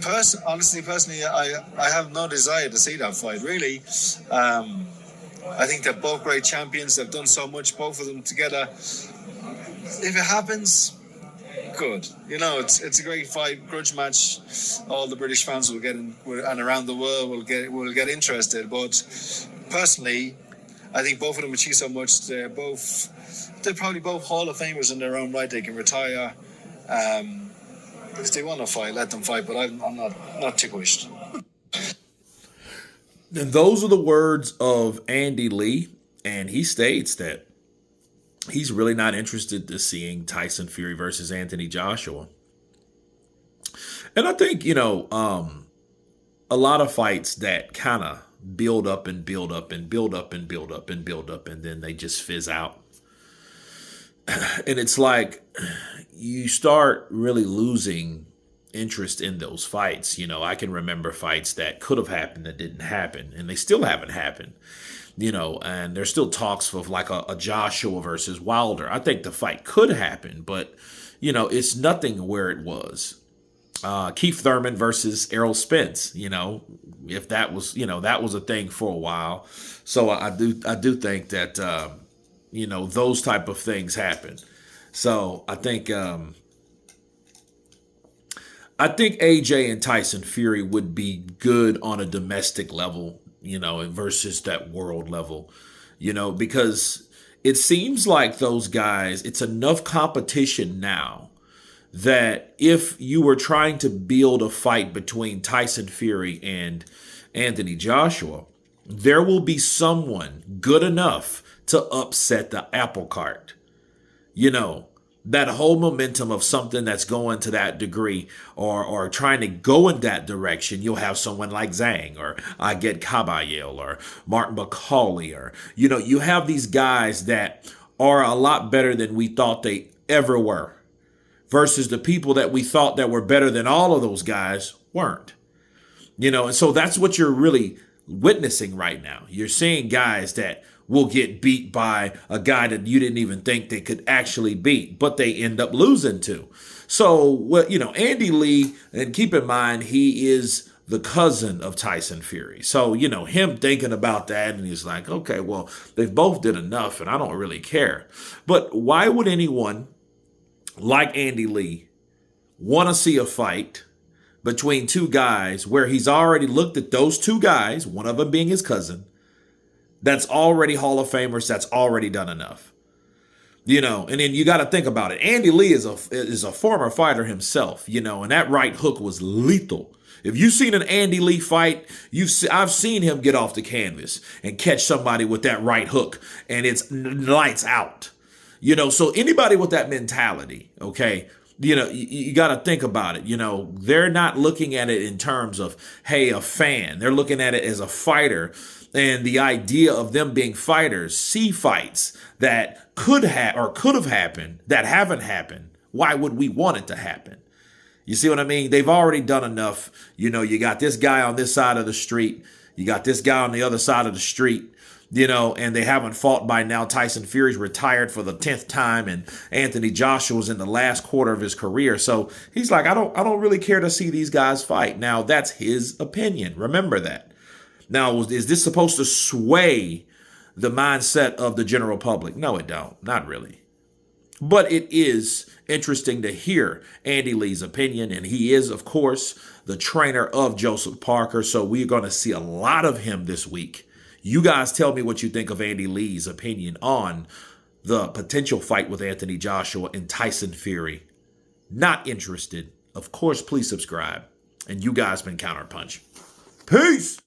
Personally, I have no desire to see that fight, really. I think they're both great champions. They've done so much, both of them together. If it happens, good. It's a great fight, grudge match. All the British fans will get in, and around the world will get interested. But personally, I think both of them achieve so much. They're probably both Hall of Famers in their own right. They can retire. If they want to fight, let them fight. But I'm not too wished. And those are the words of Andy Lee, and he states that he's really not interested in seeing Tyson Fury versus Anthony Joshua. And I think, a lot of fights that kind of build up and build up and build up and build up and build up, and then they just fizz out. And it's like you start really losing interest in those fights. I can remember fights that could have happened that didn't happen, and they still haven't happened. And there's still talks of like a Joshua versus Wilder. I think the fight could happen, but, it's nothing where it was. Keith Thurman versus Errol Spence, if that was, that was a thing for a while. So I do think that, those type of things happen. So I think AJ and Tyson Fury would be good on a domestic level, versus that world level, because it seems like those guys, it's enough competition now that if you were trying to build a fight between Tyson Fury and Anthony Joshua, there will be someone good enough to upset the apple cart. That whole momentum of something that's going to that degree or trying to go in that direction, you'll have someone like Zhang or I get Kabayel or Martin McCauley or, you have these guys that are a lot better than we thought they ever were versus the people that we thought that were better than all of those guys weren't. And so that's what you're really witnessing right now. You're seeing guys that will get beat by a guy that you didn't even think they could actually beat, but they end up losing to. So, Andy Lee, and keep in mind, he is the cousin of Tyson Fury. So, him thinking about that, and he's like, okay, well, they both did enough, and I don't really care. But why would anyone like Andy Lee want to see a fight between two guys where he's already looked at those two guys, one of them being his cousin, that's already Hall of Famers, that's already done enough. And then you got to think about it. Andy Lee is a former fighter himself, and that right hook was lethal. If you've seen an Andy Lee fight, I've seen him get off the canvas and catch somebody with that right hook, and it's lights out. So anybody with that mentality, okay, you got to think about it. They're not looking at it in terms of, hey, a fan. They're looking at it as a fighter. And the idea of them being fighters, see fights that could have happened that haven't happened. Why would we want it to happen? You see what I mean? They've already done enough. You got this guy on this side of the street. You got this guy on the other side of the street. And they haven't fought by now. Tyson Fury's retired for the 10th time, and Anthony Joshua's in the last quarter of his career. So he's like, I don't really care to see these guys fight. Now, that's his opinion. Remember that. Now, is this supposed to sway the mindset of the general public? No, it don't. Not really. But it is interesting to hear Andy Lee's opinion, and he is, of course, the trainer of Joseph Parker. So we're going to see a lot of him this week. You guys tell me what you think of Andy Lee's opinion on the potential fight with Anthony Joshua and Tyson Fury. Not interested? Of course, please subscribe. And you guys been Counterpunch. Peace!